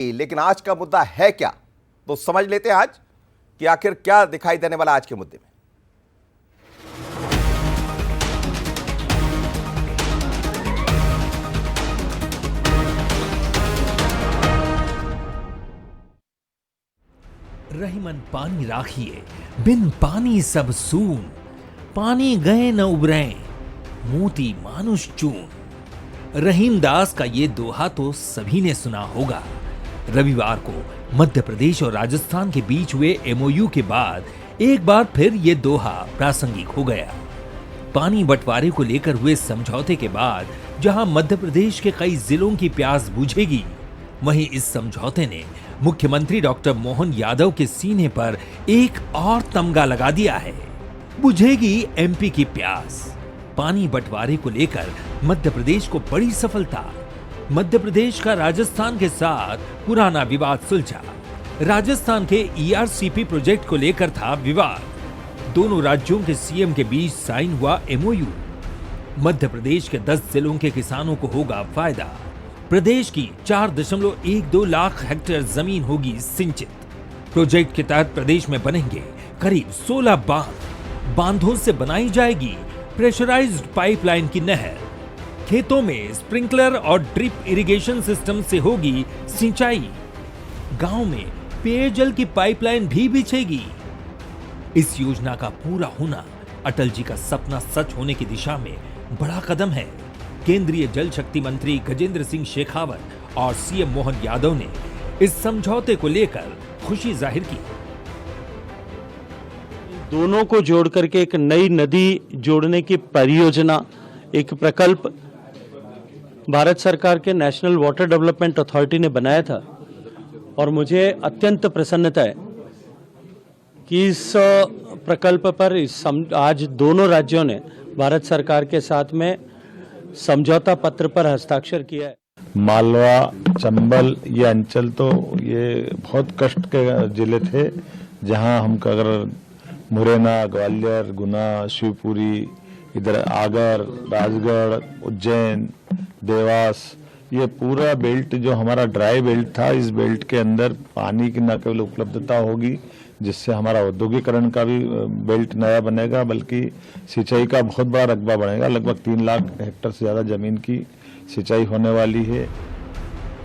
लेकिन आज का मुद्दा है क्या, तो समझ लेते हैं आज कि आखिर क्या दिखाई देने वाला आज के मुद्दे में। रहीमन पानी राखिए, बिन पानी सब सून, पानी गए न उबरें, मोती मानुष चून। रहीमदास का ये दोहा तो सभी ने सुना होगा। रविवार को मध्य प्रदेश और राजस्थान के बीच हुए एमओयू के बाद एक बार फिर ये दोहा प्रासंगिक हो गया। पानी बंटवारे को लेकर हुए समझौते के बाद जहां मध्य प्रदेश के कई जिलों की प्यास बुझेगी, वहीं इस समझौते ने मुख्यमंत्री डॉक्टर मोहन यादव के सीने पर एक और तमगा लगा दिया है। बुझेगी एमपी की प्यास। पानी बंटवारे को लेकर मध्य प्रदेश को बड़ी सफलता। मध्य प्रदेश का राजस्थान के साथ पुराना विवाद सुलझा। राजस्थान के ईआरसीपी प्रोजेक्ट को लेकर था विवाद। दोनों राज्यों के सीएम के बीच साइन हुआ एमओयू। मध्य प्रदेश के 10 जिलों के किसानों को होगा फायदा। प्रदेश की 4.12 लाख हेक्टेयर जमीन होगी सिंचित। प्रोजेक्ट के तहत प्रदेश में बनेंगे करीब 16 बांध। बांधों से बनाई जाएगी प्रेशराइज्ड पाइपलाइन की नहर। खेतों में स्प्रिंकलर और ड्रिप इरिगेशन सिस्टम से होगी सिंचाई। गांव में पेयजल की पाइपलाइन भी बिछेगी। इस योजना का पूरा होना अटल जी का सपना सच होने की दिशा में बड़ा कदम है। केंद्रीय जल शक्ति मंत्री गजेंद्र सिंह शेखावत और सीएम मोहन यादव ने इस समझौते को लेकर खुशी जाहिर की। दोनों को जोड़ करके एक नई नदी जोड़ने की परियोजना, एक प्रकल्प भारत सरकार के नेशनल वाटर डेवलपमेंट अथॉरिटी ने बनाया था और मुझे अत्यंत प्रसन्नता है कि इस प्रकल्प पर आज दोनों राज्यों ने भारत सरकार के साथ में समझौता पत्र पर हस्ताक्षर किया है। मालवा, चंबल ये अंचल तो ये बहुत कष्ट के जिले थे, जहां हम अगर मुरैना, ग्वालियर, गुना, शिवपुरी, इधर आगर, राजगढ़, उज्जैन, देवास, ये पूरा बेल्ट जो हमारा ड्राई बेल्ट था, इस बेल्ट के अंदर पानी की न केवल उपलब्धता होगी, जिससे हमारा औद्योगिकरण का भी बेल्ट नया बनेगा, बल्कि सिंचाई का बहुत बड़ा रकबा बढ़ेगा। लगभग 3 लाख हेक्टेयर से ज्यादा जमीन की सिंचाई होने वाली है।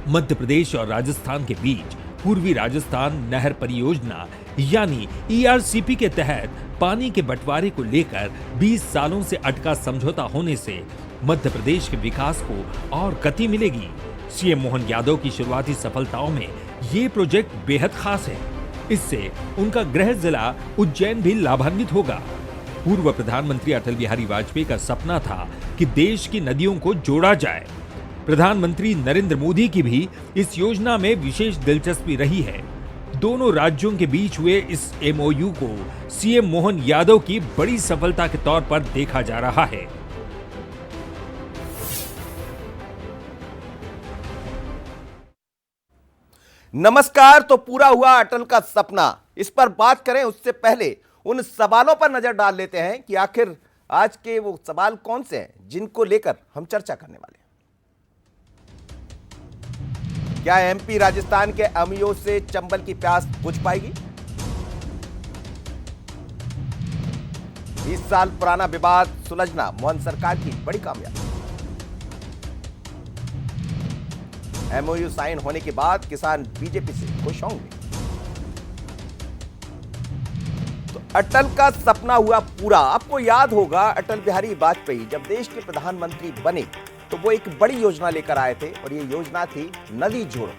मध्य प्रदेश और राजस्थान के बीच पूर्वी राजस्थान नहर परियोजना यानी ईआरसीपी के तहत पानी के बंटवारे को लेकर 20 सालों से अटका समझौता होने से मध्य प्रदेश के विकास को और गति मिलेगी। सीएम मोहन यादव की शुरुआती सफलताओं में ये प्रोजेक्ट बेहद खास है। इससे उनका गृह जिला उज्जैन भी लाभान्वित होगा। पूर्व प्रधानमंत्री अटल बिहारी वाजपेयी का सपना था कि देश की नदियों को जोड़ा जाए। प्रधानमंत्री नरेंद्र मोदी की भी इस योजना में विशेष दिलचस्पी रही है। दोनों राज्यों के बीच हुए इस एमओयू को सीएम मोहन यादव की बड़ी सफलता के तौर पर देखा जा रहा है। नमस्कार। तो पूरा हुआ अटल का सपना, इस पर बात करें उससे पहले उन सवालों पर नजर डाल लेते हैं कि आखिर आज के वो सवाल कौन से हैं जिनको लेकर हम चर्चा करने वाले हैं। क्या एमपी राजस्थान के एमओयू से चंबल की प्यास बुझ पाएगी? 20 साल पुराना विवाद सुलझना मोहन सरकार की बड़ी कामयाबी। एमओयू साइन होने के बाद किसान बीजेपी से खुश होंगे। तो अटल का सपना हुआ पूरा। आपको याद होगा अटल बिहारी वाजपेयी जब देश के प्रधानमंत्री बने तो वो एक बड़ी योजना लेकर आए थे और ये योजना थी नदी जोड़ो।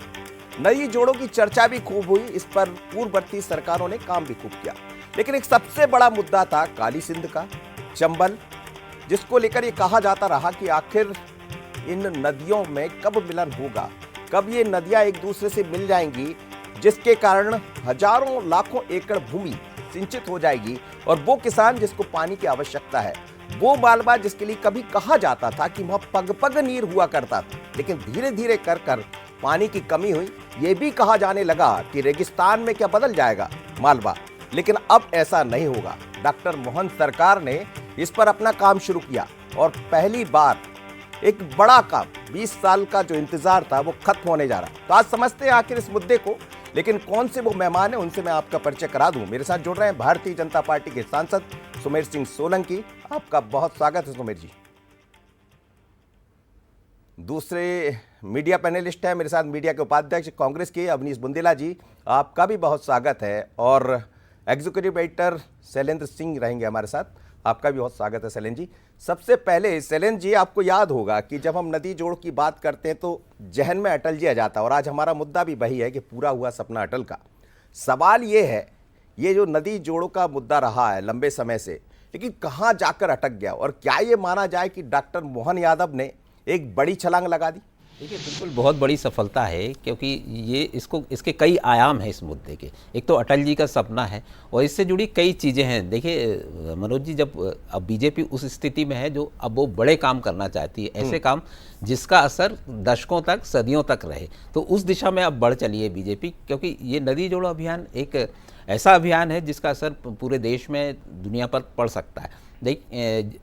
नदी जोड़ो की चर्चा भी खूब हुई, इस पर पूर्ववर्ती सरकारों ने काम भी खूब किया। लेकिन एक सबसे बड़ा मुद्दा था काली सिंध का, चंबल, जिसको लेकर ये कहा जाता रहा कि आखिर इन नदियों में कब मिलन होगा, कब ये नदियां एक दूसरे से मिल जाएंगी, जिसके कारण हजारों लाखों एकड़ भूमि सिंचित हो जाएगी और वो किसान जिसको पानी की आवश्यकता है, वो मालवा जिसके लिए कभी कहा जाता था कि वहां पग पग नीर हुआ करता था, लेकिन धीरे धीरे कर कर पानी की कमी हुई। ये भी कहा जाने लगा कि रेगिस्तान में क्या बदल जाएगा मालवा, लेकिन अब ऐसा नहीं होगा। डॉक्टर मोहन सरकार ने इस पर अपना काम शुरू किया और पहली बार एक बड़ा काम, 20 साल का जो इंतजार था वो खत्म होने जा रहा। तो आज समझते हैं आखिर इस मुद्दे को, लेकिन कौन से वो मेहमान हैं उनसे मैं आपका परिचय करा दूं। मेरे साथ जुड़ रहे हैं भारतीय जनता पार्टी के सांसद सुमेर सिंह सोलंकी। आपका बहुत स्वागत है सुमेर जी। दूसरे मीडिया पैनलिस्ट हैं मेरे साथ, मीडिया के उपाध्यक्ष कांग्रेस के अवनीश बुंदेला जी, आपका भी बहुत स्वागत है। और एग्जीक्यूटिव एडिटर शैलेंद्र सिंह रहेंगे हमारे साथ, आपका भी बहुत स्वागत है शैलेंद्र जी। सबसे पहले शैलेंद्र जी, आपको याद होगा कि जब हम नदी जोड़ की बात करते हैं तो जहन में अटल जी आ जाता है, और आज हमारा मुद्दा भी वही है कि पूरा हुआ सपना अटल का। सवाल ये है, ये जो नदी जोड़ों का मुद्दा रहा है लंबे समय से, लेकिन कहाँ जाकर अटक गया, और क्या ये माना जाए कि डॉक्टर मोहन यादव ने एक बड़ी छलांग लगा दी? देखिए, बिल्कुल बहुत बड़ी सफलता है, क्योंकि ये इसके कई आयाम हैं इस मुद्दे के। एक तो अटल जी का सपना है और इससे जुड़ी कई चीज़ें हैं। देखिए मनोज जी, जब अब बीजेपी उस स्थिति में है जो अब वो बड़े काम करना चाहती है, ऐसे काम जिसका असर दशकों तक, सदियों तक रहे, तो उस दिशा में अब बढ़ चली है बीजेपी। क्योंकि ये नदी जोड़ो अभियान एक ऐसा अभियान है जिसका असर पूरे देश में, दुनिया पर पड़ सकता है। देख,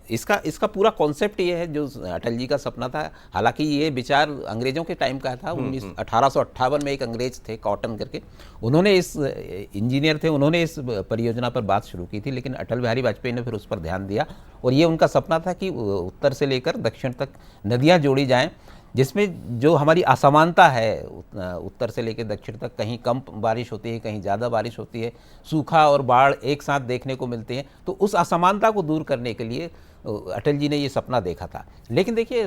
इसका पूरा कॉन्सेप्ट ये है जो अटल जी का सपना था। हालांकि ये विचार अंग्रेज़ों के टाइम का था। 1858 में एक अंग्रेज थे कॉटन करके, उन्होंने इस इंजीनियर थे, उन्होंने इस परियोजना पर बात शुरू की थी, लेकिन अटल बिहारी वाजपेयी ने फिर उस पर ध्यान दिया। और ये उनका सपना था कि उत्तर से लेकर दक्षिण तक नदियाँ जोड़ी जाएँ, जिसमें जो हमारी असमानता है उत्तर से लेकर दक्षिण तक, कहीं कम बारिश होती है, कहीं ज़्यादा बारिश होती है, सूखा और बाढ़ एक साथ देखने को मिलते हैं, तो उस असमानता को दूर करने के लिए अटल जी ने ये सपना देखा था। लेकिन देखिए,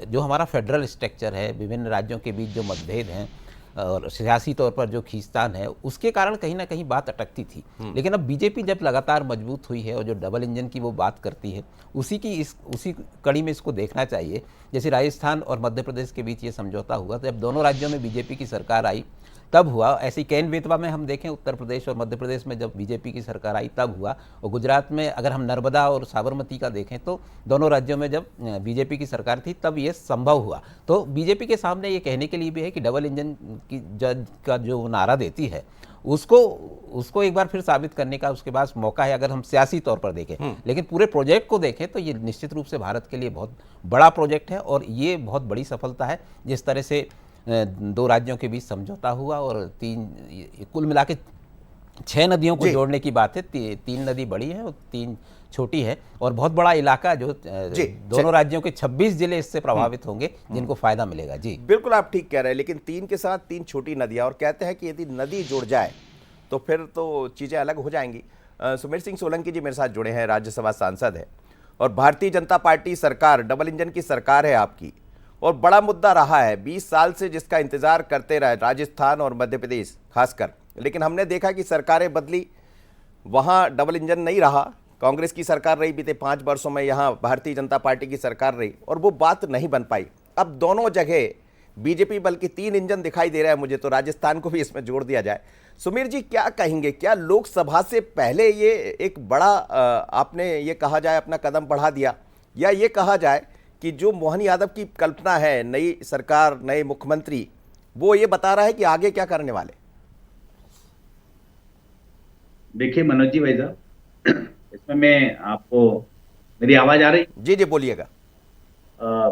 जो हमारा फेडरल स्ट्रक्चर है, विभिन्न राज्यों के बीच जो मतभेद हैं और सियासी तौर पर जो खींचतान है, उसके कारण कहीं ना कहीं बात अटकती थी। लेकिन अब बीजेपी जब लगातार मजबूत हुई है और जो डबल इंजन की वो बात करती है, उसी कड़ी में इसको देखना चाहिए। जैसे राजस्थान और मध्य प्रदेश के बीच ये समझौता हुआ, तो जब दोनों राज्यों में बीजेपी की सरकार आई तब हुआ। ऐसे ही कैन बेतवा में हम देखें, उत्तर प्रदेश और मध्य प्रदेश में जब बीजेपी की सरकार आई तब हुआ। और गुजरात में अगर हम नर्मदा और साबरमती का देखें तो दोनों राज्यों में जब बीजेपी की सरकार थी तब ये संभव हुआ। तो बीजेपी के सामने ये कहने के लिए भी है कि डबल इंजन की का जो नारा देती है उसको एक बार फिर साबित करने का उसके पास मौका है, अगर हम सियासी तौर पर देखें। लेकिन पूरे प्रोजेक्ट को देखें तो ये निश्चित रूप से भारत के लिए बहुत बड़ा प्रोजेक्ट है और ये बहुत बड़ी सफलता है। जिस तरह से दो राज्यों के बीच समझौता हुआ और कुल मिला के 6 नदियों को जोड़ने की बात है। 3 नदी बड़ी है और 3 छोटी है, और बहुत बड़ा इलाका जो दोनों राज्यों के 26 जिले इससे प्रभावित होंगे, जिनको फायदा मिलेगा। जी बिल्कुल, आप ठीक कह रहे हैं, लेकिन 3 के साथ 3 छोटी नदियां, और कहते हैं कि यदि नदी जुड़ जाए तो फिर तो चीज़ें अलग हो जाएंगी। सुमेर सिंह सोलंकी जी मेरे साथ जुड़े हैं, राज्यसभा सांसद है, और भारतीय जनता पार्टी सरकार, डबल इंजन की सरकार है आपकी, और बड़ा मुद्दा रहा है 20 साल से जिसका इंतजार करते रहे राजस्थान और मध्य प्रदेश खासकर। लेकिन हमने देखा कि सरकारें बदली, वहाँ डबल इंजन नहीं रहा, कांग्रेस की सरकार रही बीते 5 वर्षों में, यहाँ भारतीय जनता पार्टी की सरकार रही, और वो बात नहीं बन पाई। अब दोनों जगह बीजेपी, बल्कि 3 इंजन दिखाई दे रहा है मुझे, तो राजस्थान को भी इसमें जोड़ दिया जाए। सुमीर जी क्या कहेंगे, क्या लोकसभा से पहले ये एक बड़ा आपने ये कहा जाए अपना कदम बढ़ा दिया, या ये कहा जाए कि जो मोहन यादव की कल्पना है, नई सरकार, नए मुख्यमंत्री, वो ये बता रहा है कि आगे क्या करने वाले? देखिए मनोज जी, भाई साहब, इसमें मैं आपको, मेरी आवाज आ रही? जी जी बोलिएगा।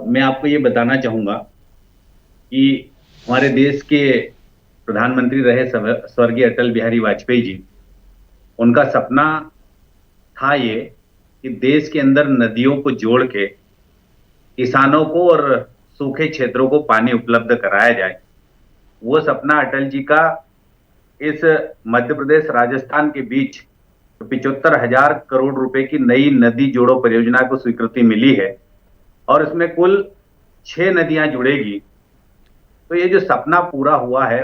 मैं आपको ये बताना चाहूंगा कि हमारे देश के प्रधानमंत्री रहे स्वर्गीय अटल बिहारी वाजपेयी जी, उनका सपना था ये कि देश के अंदर नदियों को जोड़ के किसानों को और सूखे क्षेत्रों को पानी उपलब्ध कराया जाए। वो सपना अटल जी का इस मध्य प्रदेश राजस्थान के बीच 75,000 करोड़ रुपए की नई नदी जोड़ो परियोजना को स्वीकृति मिली है, और इसमें कुल 6 नदियां जुड़ेगी। तो ये जो सपना पूरा हुआ है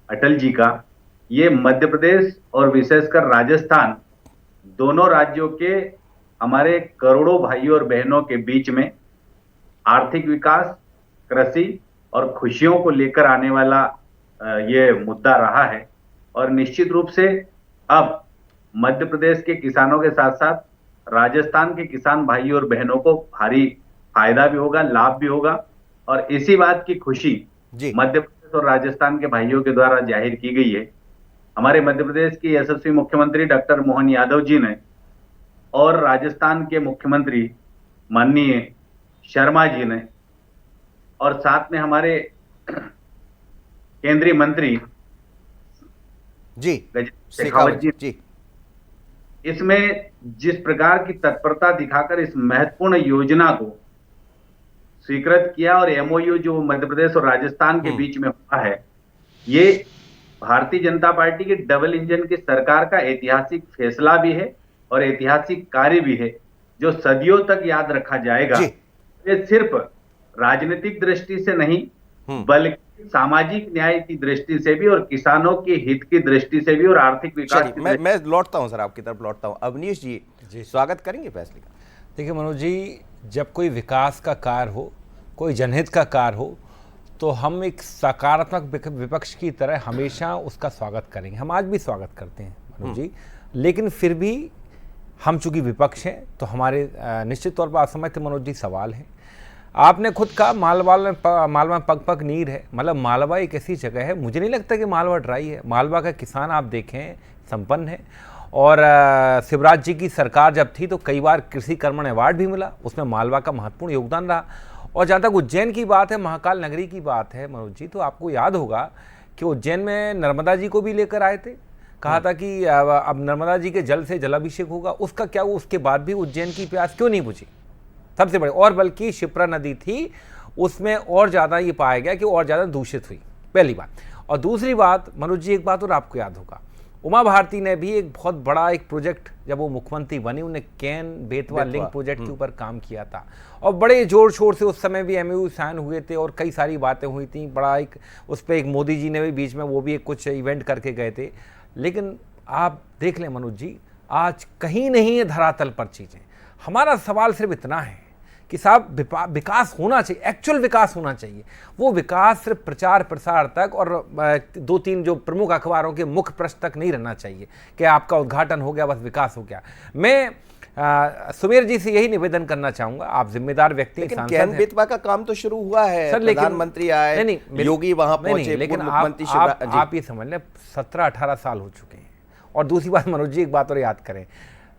अटल जी का, ये मध्य प्रदेश और विशेषकर राजस्थान, दोनों राज्यों के हमारे करोड़ों भाइयों और बहनों के बीच में आर्थिक विकास, कृषि और खुशियों को लेकर आने वाला ये मुद्दा रहा है। और निश्चित रूप से अब मध्य प्रदेश के किसानों के साथ साथ राजस्थान के किसान भाइयों और बहनों को भारी फायदा भी होगा, लाभ भी होगा, और इसी बात की खुशी मध्य प्रदेश और राजस्थान के भाइयों के द्वारा जाहिर की गई है। हमारे मध्य प्रदेश के यशस्वी मुख्यमंत्री डॉक्टर मोहन यादव जी ने और राजस्थान के मुख्यमंत्री माननीय शर्मा जी ने और साथ में हमारे केंद्रीय मंत्री जी गजेंद्र शेखावत जी इसमें जिस प्रकार की तत्परता दिखाकर इस महत्वपूर्ण योजना को स्वीकृत किया और एमओयू जो मध्य प्रदेश और राजस्थान के बीच में हुआ है, ये भारतीय जनता पार्टी की डबल इंजन की सरकार का ऐतिहासिक फैसला भी है और ऐतिहासिक कार्य भी है, जो सदियों तक याद रखा जाएगा। जी। ये सिर्फ राजनीतिक दृष्टि से नहीं बल्कि सामाजिक न्याय की दृष्टि से भी और किसानों के हित की दृष्टि से भी और आर्थिक विकास की चलिए मैं लौटता हूं सर, आपकी तरफ लौटता हूं। अवनीश जी स्वागत करेंगे फैसले का? देखिए मनोज जी, जब कोई विकास का कार्य हो, कोई जनहित का कार्य हो, तो हम एक सकारात्मक विपक्ष की तरह हमेशा उसका स्वागत करेंगे। हम आज भी स्वागत करते हैं मनोज जी, लेकिन फिर भी हम चूंकि विपक्ष हैं तो हमारे निश्चित तौर पर असमय थे मनोज जी सवाल है। आपने खुद कहा मालवा में पग पग नीर है, मतलब मालवा एक ऐसी जगह है, मुझे नहीं लगता कि मालवा ड्राई है। मालवा का किसान आप देखें संपन्न है, और शिवराज जी की सरकार जब थी तो कई बार कृषि कर्मण अवार्ड भी मिला, उसमें मालवा का महत्वपूर्ण योगदान रहा। और जहाँ तक उज्जैन की बात है, महाकाल नगरी की बात है मनोज जी, तो आपको याद होगा कि उज्जैन में नर्मदा जी को भी लेकर आए थे, कहा था कि अब नर्मदा जी के जल से जलाभिषेक होगा। उसका क्या हुआ? उसके बाद भी उज्जैन की प्यास क्यों नहीं बुझी? सबसे बड़ी, और बल्कि शिप्रा नदी थी, उसमें और ज़्यादा ये पाया गया कि और ज़्यादा दूषित हुई, पहली बात। और दूसरी बात मनोज जी, एक बात और आपको याद होगा, उमा भारती ने भी एक बहुत बड़ा एक प्रोजेक्ट, जब वो मुख्यमंत्री बनी, उन्हें कैन बेतवा लिंक प्रोजेक्ट के ऊपर काम किया था, और बड़े जोर शोर से उस समय भी एमओयू साइन हुए थे और कई सारी बातें हुई थी। बड़ा एक उस पर एक मोदी जी ने भी बीच में वो भी एक कुछ इवेंट करके गए थे। लेकिन आप देख लें मनोज जी, आज कहीं नहीं है धरातल पर चीज़ें। हमारा सवाल सिर्फ इतना है कि साहब विकास होना चाहिए, एक्चुअल विकास होना चाहिए। वो विकास सिर्फ प्रचार प्रसार तक और 2-3 जो प्रमुख अखबारों के मुख्य पृष्ठ तक नहीं रहना चाहिए कि आपका उद्घाटन हो गया बस विकास हो गया। मैं सुमेर जी से यही निवेदन करना चाहूंगा, आप जिम्मेदार व्यक्ति, लेकिन कैन बेतवा का काम तो शुरू हुआ है, प्रधानमंत्री आए, योगी वहां पहुंचे, लेकिन मुख्यमंत्री आप ये समझ लें 17-18 साल हो चुके हैं। और दूसरी बात मनोज जी, एक बात और याद करें,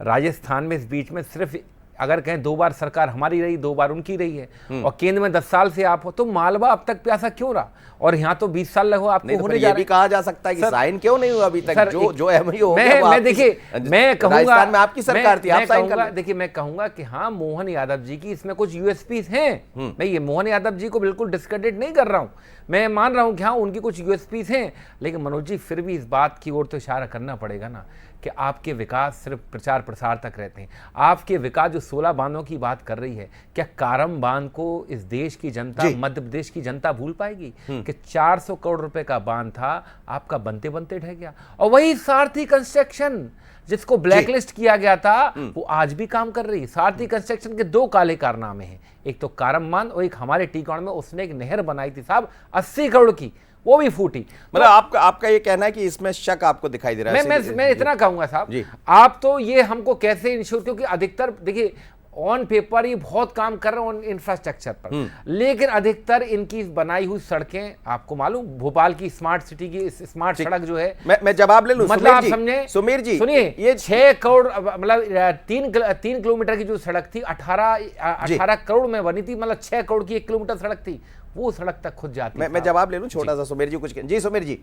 राजस्थान में इस बीच में सिर्फ अगर कहें 2 बार सरकार हमारी रही, 2 बार उनकी रही है, और केंद्र में 10 साल से आप हो, तो मालवा अब तक प्यासा क्यों रहा? और यहाँ तो 20 साल लगे आपको होने जा रहे हैं। भी कहा जा सकता है कि साइन क्यों नहीं हुआ अभी तक? जो एमओयू हो गया, मैं देखिए, मैं कहूंगा राजस्थान में आपकी सरकार थी, आप साइन कर लें। देखिए, मैं कहूंगा कि हाँ, मोहन यादव जी की इसमें कुछ यूएसपीज हैं। मैं ये मोहन यादव जी को बिल्कुल डिस्क्रेडिट नहीं कर रहा हूँ, मैं मान रहा हूँ कि हाँ उनकी कुछ यूएसपीज हैं, लेकिन मनोज जी फिर भी इस बात की ओर तो इशारा करना पड़ेगा ना कि आपके विकास सिर्फ प्रचार प्रसार तक रहते हैं। आपके विकास जो 16 बांधों की बात कर रही है, क्या कारम बांध को इस देश की जनता, मध्य प्रदेश की जनता भूल पाएगी कि 400 करोड़ रुपए का बांध था, आपका बनते बनते ढह गया? और वही सारथी कंस्ट्रक्शन जिसको ब्लैकलिस्ट किया गया था, वो आज भी काम कर रही है। सारथी कंस्ट्रक्शन के 2 काले कारनामे हैं, एक तो कारम बांध और एक हमारे टीकौर में उसने एक नहर बनाई थी साहब 80 करोड़ की, वो भी फूटी। मतलब आपका ये कहना है कि इसमें शक आपको दिखाई दे रहा है? मैं इतना कहूंगा साहब, आप तो ये हमको कैसे इंश्योर, क्योंकि अधिकतर देखिए ऑन पेपर ये बहुत काम कर रहे हैं इंफ्रास्ट्रक्चर पर, लेकिन अधिकतर इनकी बनाई हुई सड़कें, आपको मालूम भोपाल की स्मार्ट सिटी की स्मार्ट सड़क जो है, मैं जवाब ले लूं, मतलब आप समझे सुमेर जी, सुनिए, ये 6 करोड़ मतलब 3 किलोमीटर की जो सड़क थी 18 करोड़ में बनी थी, मतलब 6 करोड़ की 1 किलोमीटर सड़क थी, वो सड़क तक खुद जाती। मैं जवाब ले लूं छोटा सा, सुमेर जी कुछ जी। सुमेर जी,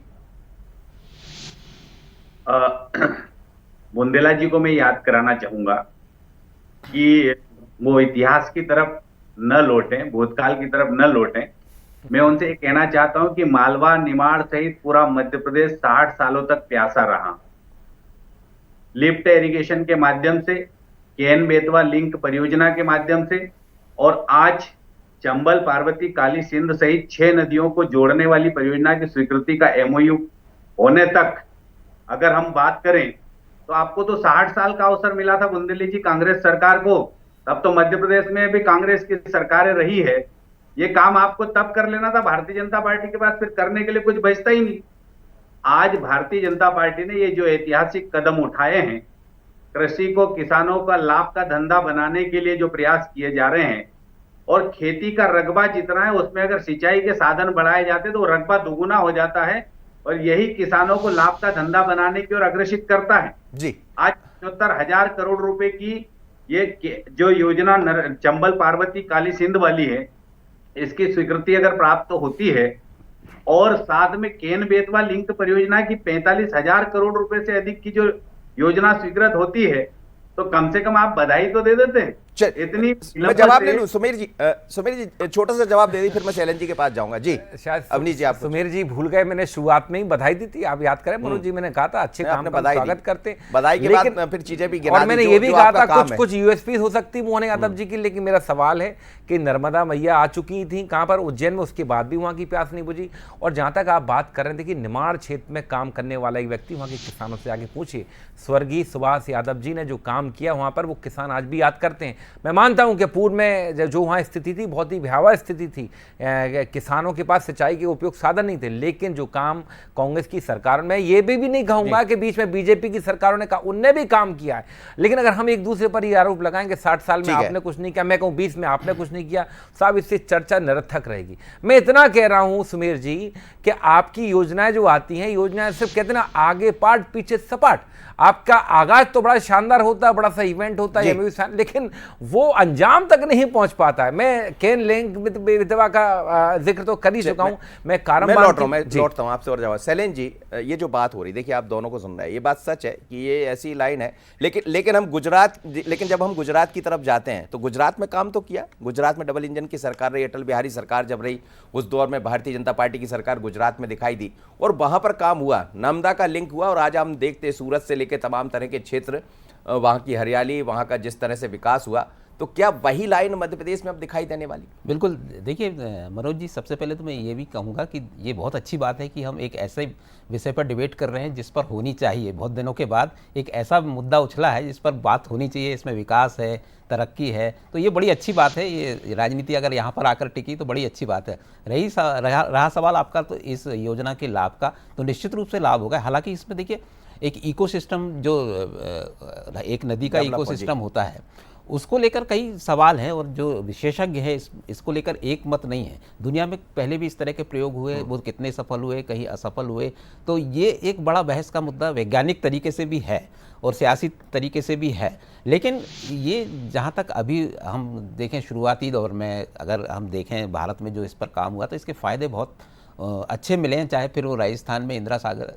बुंदेला जी को मैं याद कराना चाहूंगा कि वो इतिहास की तरफ न लौटें, भूतकाल की तरफ न लौटें। मैं उनसे ये कहना चाहता हूं कि मालवा, निमाड़ सहित पूरा मध्य प्रदेश 60 सालों तक प्यासा रहा। लिफ्ट इरिगेशन के माध्यम से, कैन बेतवा लिंक परियोजना के माध्यम से, और आज चंबल, पार्वती, काली सिंध सहित 6 नदियों को जोड़ने वाली परियोजना की स्वीकृति का एमओयू होने तक अगर हम बात करें तो आपको तो 60 साल का अवसर मिला था बुंदेली जी कांग्रेस सरकार को, तब तो मध्य प्रदेश में भी कांग्रेस की सरकारें रही है। ये काम आपको तब कर लेना था, भारतीय जनता पार्टी के पास फिर करने के लिए कुछ बचता ही नहीं। आज भारतीय जनता पार्टी ने ये जो ऐतिहासिक कदम उठाए हैं, कृषि को, किसानों का लाभ का धंधा बनाने के लिए जो प्रयास किए जा रहे हैं, और खेती का रकबा जितना है उसमें अगर सिंचाई के साधन बढ़ाए जाते तो रकबा दोगुना हो जाता है, और यही किसानों को लाभ का धंधा बनाने की ओर अग्रसित करता है। जी, आज 75,000 करोड़ रुपए की जो योजना चंबल पार्वती काली सिंध वाली है, इसकी स्वीकृति अगर प्राप्त होती है और साथ में केन बेतवा लिंक परियोजना की 45,000 करोड़ रुपए से अधिक की जो योजना स्वीकृत होती है, तो कम से कम आप बधाई तो दे देते हैं। चल, इतनी मैं जवाब ले लूं। सुमीर जी छोटा सा जवाब दे दी, फिर मैं शैलेंद्र जी के पास जाऊंगा। जी शायद अवनीश जी, आप सुमेर जी भूल गए, मैंने शुरुआत में ही बधाई दी थी, आप याद करें मनोज जी, मैंने कहा था अच्छे काम का स्वागत करते, बधाई के बाद फिर चीजें भी गिना और मैंने दी, ये भी जो कहा आपका था काम कुछ यूएसपी हो सकती मोहन यादव जी की, लेकिन मेरा सवाल है कि नर्मदा मैया आ चुकी थी कहां पर, उज्जैन में, उसके बाद भी वहां की प्यास नहीं बुझी। और जहां तक आप बात कर रहे थे कि निमाड़ क्षेत्र में काम करने वाला एक व्यक्ति, वहां के किसानों से आगे पूछिए, स्वर्गीय सुभाष यादव जी ने जो काम किया वहां पर, वो किसान आज भी याद करते हैं। मैं मानता हूं कि पूर्व में जो वहां स्थिति थी बहुत ही भयावह स्थिति थी, किसानों के पास सिंचाई के उपयुक्त साधन नहीं थे, लेकिन जो काम कांग्रेस की सरकार में, ये भी नहीं कहूंगा कि बीच में बीजेपी की सरकारों ने कहा, उनने भी काम किया है। लेकिन अगर हम एक दूसरे पर ये आरोप लगाएंगे 60 साल में आपने कुछ नहीं किया, मैं कहूं 20 में आपने कुछ नहीं किया, साहब इससे चर्चा निरर्थक रहेगी। मैं इतना कह रहा हूं सुमेर जी कि आपकी योजनाएं जो आती हैं, योजनाएं सिर्फ कहते हैं ना आगे पाट पीछे सपाट, आपका आगाज तो बड़ा शानदार होता है, बड़ा सा इवेंट होता है, लेकिन वो अंजाम तक नहीं पहुंच पाता है। मैं केन लिंक विधवा का जिक्र तो कर ही चुका हूं, मैं लौटता हूं आपसे और जवाब। शैलेंद्र जी, ये जो बात हो रही, देखिए आप दोनों को सुन रहे हैं, ये बात सच है कि ये ऐसी लाइन है, लेकिन जब हम गुजरात की तरफ जाते हैं तो गुजरात में काम तो किया। गुजरात में डबल इंजन की सरकार रही, अटल बिहारी सरकार जब रही, उस दौर में भारतीय जनता पार्टी की सरकार गुजरात में दिखाई दी और वहां पर काम हुआ, नर्मदा का लिंक हुआ। और आज हम देखते हैं सूरत से लेकर तमाम तरह के क्षेत्र, वहां की हरियाली, वहां का जिस तरह से विकास हुआ, तो क्या वही लाइन मध्य प्रदेश में अब दिखाई देने वाली? बिल्कुल। देखिए मनोज जी, सबसे पहले तो मैं ये भी कहूँगा कि ये बहुत अच्छी बात है कि हम एक ऐसे विषय पर डिबेट कर रहे हैं जिस पर होनी चाहिए। बहुत दिनों के बाद एक ऐसा मुद्दा उछला है जिस पर बात होनी चाहिए, इसमें विकास है, तरक्की है, तो ये बड़ी अच्छी बात है। ये राजनीति अगर यहाँ पर आकर टिकी तो बड़ी अच्छी बात है। रहा सवाल आपका तो इस योजना के लाभ का, तो निश्चित रूप से लाभ होगा। हालांकि इसमें देखिए एक इकोसिस्टम, जो एक नदी का इकोसिस्टम होता है, उसको लेकर कई सवाल हैं, और जो विशेषज्ञ हैं इसको लेकर एक मत नहीं है। दुनिया में पहले भी इस तरह के प्रयोग हुए, वो कितने सफल हुए, कहीं असफल हुए, तो ये एक बड़ा बहस का मुद्दा वैज्ञानिक तरीके से भी है और सियासी तरीके से भी है। लेकिन ये जहाँ तक अभी हम देखें शुरुआती दौर में, अगर हम देखें भारत में जो इस पर काम हुआ, तो इसके फ़ायदे बहुत अच्छे मिले हैं। चाहे फिर वो राजस्थान में इंदिरा सागर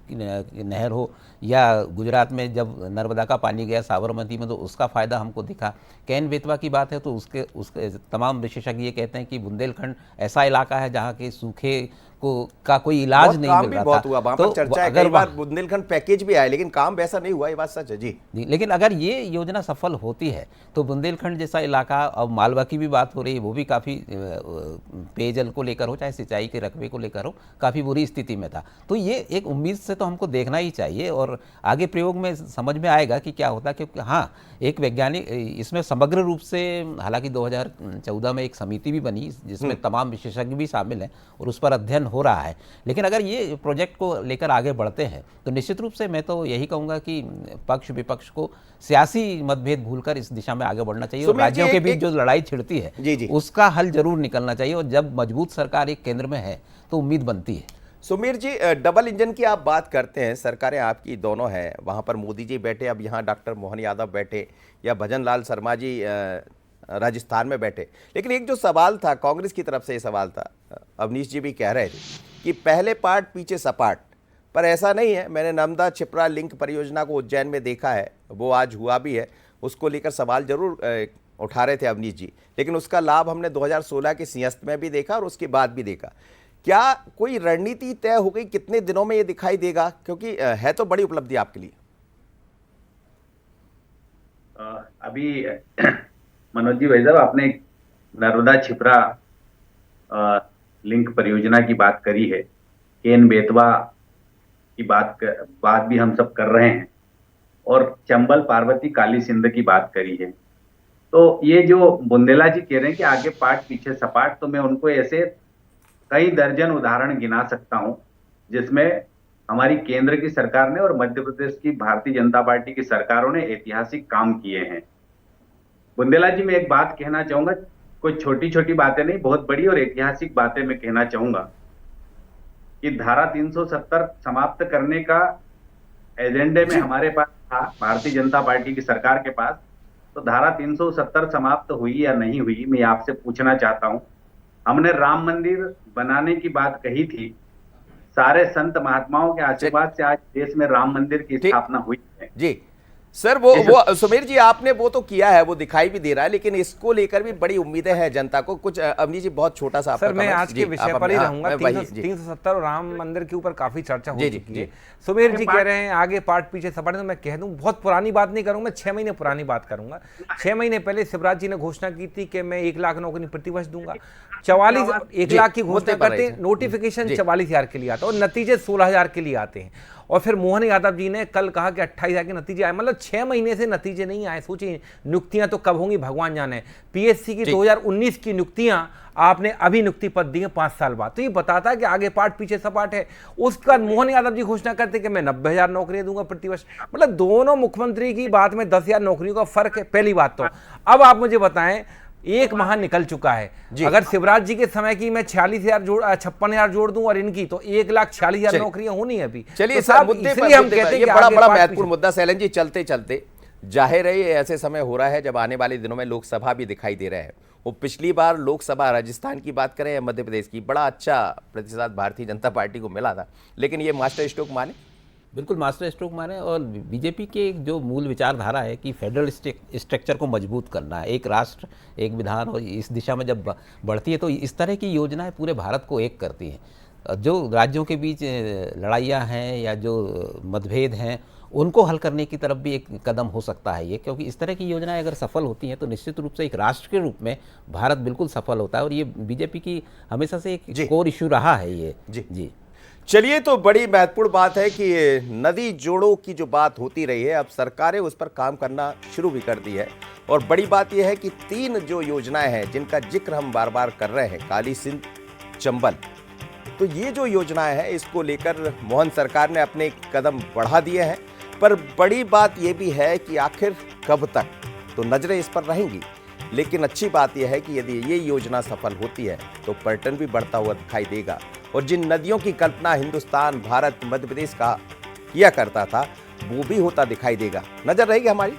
की नहर हो, या गुजरात में जब नर्मदा का पानी गया साबरमती में, तो उसका फ़ायदा हमको दिखा। केन बेतवा की बात है तो उसके तमाम विशेषज्ञ ये कहते हैं कि बुंदेलखंड ऐसा इलाका है जहाँ के सूखे का कोई इलाज नहीं मिल रहा बहुत था। हुआ, वहाँ पर चर्चा है, कई बार बुंदेलखंड पैकेज भी आया, लेकिन काम वैसा नहीं हुआ, ये बात सच है जी। लेकिन अगर ये योजना सफल होती है तो बुंदेलखंड जैसा इलाका, अब मालवा की भी बात हो रही है, वो भी काफ़ी पेयजल को लेकर हो, चाहे सिंचाई के रकबे को लेकर हो, काफ़ी बुरी स्थिति में था। तो ये एक उम्मीद से तो हमको देखना ही चाहिए, और आगे प्रयोग में समझ में आएगा कि क्या होता है। क्योंकि हाँ, एक वैज्ञानिक इसमें समग्र रूप से, हालांकि 2014 में एक समिति भी बनी जिसमें तमाम विशेषज्ञ भी शामिल हैं और उस पर अध्ययन हो रहा है। लेकिन अगर ये प्रोजेक्ट को लेकर आगे बढ़ते हैं तो निश्चित रूप से मैं तो यही कहूँगा कि पक्ष विपक्ष को सियासी मतभेद भूलकर इस दिशा में आगे बढ़ना चाहिए, और राज्यों के बीच जो लड़ाई छिड़ती है उसका हल जरूर निकलना चाहिए। और जब मजबूत सरकार एक केंद्र में है तो उम्मीद बनती है। सुमीर जी, डबल इंजन की आप बात करते हैं, सरकारें आपकी दोनों हैं, वहाँ पर मोदी जी बैठे, अब यहाँ डॉक्टर मोहन यादव बैठे, या भजन लाल शर्मा जी राजस्थान में बैठे। लेकिन एक जो सवाल था कांग्रेस की तरफ से, ये सवाल था, अवनीश जी भी कह रहे थे कि पहले पार्ट पीछे सपाट, पर ऐसा नहीं है। मैंने नर्मदा छिपरा लिंक परियोजना को उज्जैन में देखा है, वो आज हुआ भी है, उसको लेकर सवाल जरूर उठा रहे थे अवनीश जी, लेकिन उसका लाभ हमने 2016 के सिंहस्थ में भी देखा और उसके बाद भी देखा। क्या कोई रणनीति तय हो गई, कितने दिनों में ये दिखाई देगा? क्योंकि है तो बड़ी उपलब्धि आपके लिए। अभी मनोज जी भाई साहब, आपने नर्मदा छिपरा लिंक परियोजना की बात करी है, केन बेतवा की बात भी हम सब कर रहे हैं, और चंबल पार्वती काली सिंध की बात करी है। तो ये जो बुंदेला जी कह रहे हैं कि आगे पाट पीछे सपाट, तो मैं उनको ऐसे कई दर्जन उदाहरण गिना सकता हूं जिसमें हमारी केंद्र की सरकार ने और मध्य प्रदेश की भारतीय जनता पार्टी की सरकारों ने ऐतिहासिक काम किए हैं। बुंदेला जी, मैं एक बात कहना चाहूंगा, कोई छोटी छोटी बातें नहीं, बहुत बड़ी और ऐतिहासिक बातें मैं कहना चाहूंगा कि धारा 370 समाप्त करने का एजेंडे में हमारे पास था, भारतीय जनता पार्टी की सरकार के पास, तो धारा 370 समाप्त हुई या नहीं हुई, मैं आपसे पूछना चाहता हूं। हमने राम मंदिर बनाने की बात कही थी, सारे संत महात्माओं के आशीर्वाद से आज देश में राम मंदिर की ठीक। स्थापना हुई है। जी सर, वो सुमेर जी आपने वो तो किया है, वो दिखाई भी दे रहा है, लेकिन इसको लेकर भी बड़ी उम्मीदें हैं जनता को। कुछ अवनीश जी बहुत छोटा सा आपका सर मैं comment। आज जी, के विषय आप पर ही हाँ, रहूंगा। मैं वही, जी। 370 और राम मंदिर के ऊपर काफी चर्चा हो जी, जी, चुकी जी। है। सुमेर जी कह रहे हैं आगे पार्ट पीछे सपाट, तो मैं कह दूं बहुत पुरानी बात नहीं करूंगा, 6 महीने पुरानी बात करूंगा। 6 महीने पहले शिवराज जी ने घोषणा की थी कि मैं 1 लाख नौकरी प्रतिवर्ष दूंगा। 1 जी, लाख की मुद्दे घोषणा पर करते रहे हैं, थे। नोटिफिकेशन जी। 44,000 के लिए आता है और नतीजे 16,000 के लिए आते हैं। और फिर मोहन यादव जी ने कल कहा कि 28,000 के नतीजे आए, मतलब 6 महीने से नतीजे नहीं आए। सोचिए नियुक्तियां तो कब होंगी भगवान जाने। पीएससी की 2019 की नियुक्तियां आपने अभी नियुक्ति पद दी है 5 साल बाद, तो ये बताता है कि आगे पाठ पीछे सपाट है। उसके बाद मोहन यादव जी घोषणा करते कि मैं 90,000 नौकरियां दूंगा प्रतिवर्ष। मतलब दोनों मुख्यमंत्री की बात में 10,000 नौकरियों का फर्क है, पहली बात तो। अब आप मुझे बताएं, 1 माह निकल चुका है, अगर शिवराज जी के समय की मैं 56,000 जोड़ दूं और इनकी तो 1,46,000 नौकरियां होनी है अभी। चलिए तो सर, साहब, मुद्दे इसलिए हम पर कहते हैं ये कि बड़ा आगे बड़ा पाठ महत्वपूर्ण पीछे- मुद्दा सैलन जी, चलते चलते जाहिर है ये ऐसे समय हो रहा है जब आने वाले दिनों में लोकसभा भी दिखाई दे रहा है। वो पिछली बार लोकसभा राजस्थान की बात करें या मध्य प्रदेश की, बड़ा अच्छा प्रतिशत भारतीय जनता पार्टी को मिला था, लेकिन ये मास्टर स्ट्रोक माने। बिल्कुल मास्टर स्ट्रोक मारे। और बीजेपी के एक जो मूल विचारधारा है कि फेडरल स्ट्रक्चर को मजबूत करना है, एक राष्ट्र एक विधान, और इस दिशा में जब बढ़ती है तो इस तरह की योजनाएं पूरे भारत को एक करती हैं। जो राज्यों के बीच लड़ाइयाँ हैं या जो मतभेद हैं उनको हल करने की तरफ भी एक कदम हो सकता है ये, क्योंकि इस तरह की योजनाएं अगर सफल होती हैं तो निश्चित रूप से एक राष्ट्र के रूप में भारत बिल्कुल सफल होता है। और ये बीजेपी की हमेशा से जी। एक कोर इशू रहा है ये। जी। जी चलिए, तो बड़ी महत्वपूर्ण बात है कि नदी जोड़ों की जो बात होती रही है, अब सरकारें उस पर काम करना शुरू भी कर दी है। और बड़ी बात यह है कि 3 जो योजनाएं हैं जिनका जिक्र हम बार बार कर रहे हैं, काली सिंध, चंबल, तो ये जो योजनाएं हैं इसको लेकर मोहन सरकार ने अपने कदम बढ़ा दिए हैं। पर बड़ी बात ये भी है कि आखिर कब तक, तो नजरें इस पर रहेंगी। लेकिन अच्छी बात यह है कि यदि ये योजना सफल होती है तो पर्यटन भी बढ़ता हुआ दिखाई देगा। और जिन नदियों की कल्पना हिंदुस्तान, भारत, मध्य प्रदेश का किया करता था, वो भी होता दिखाई देगा। नजर रहेगी हमारी।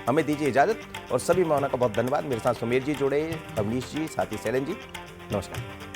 हमें दीजिए इजाजत, और सभी मेहमानों का बहुत धन्यवाद। मेरे साथ सुमेर जी जुड़े, अवनीश जी, साथी शैलन जी, नमस्कार।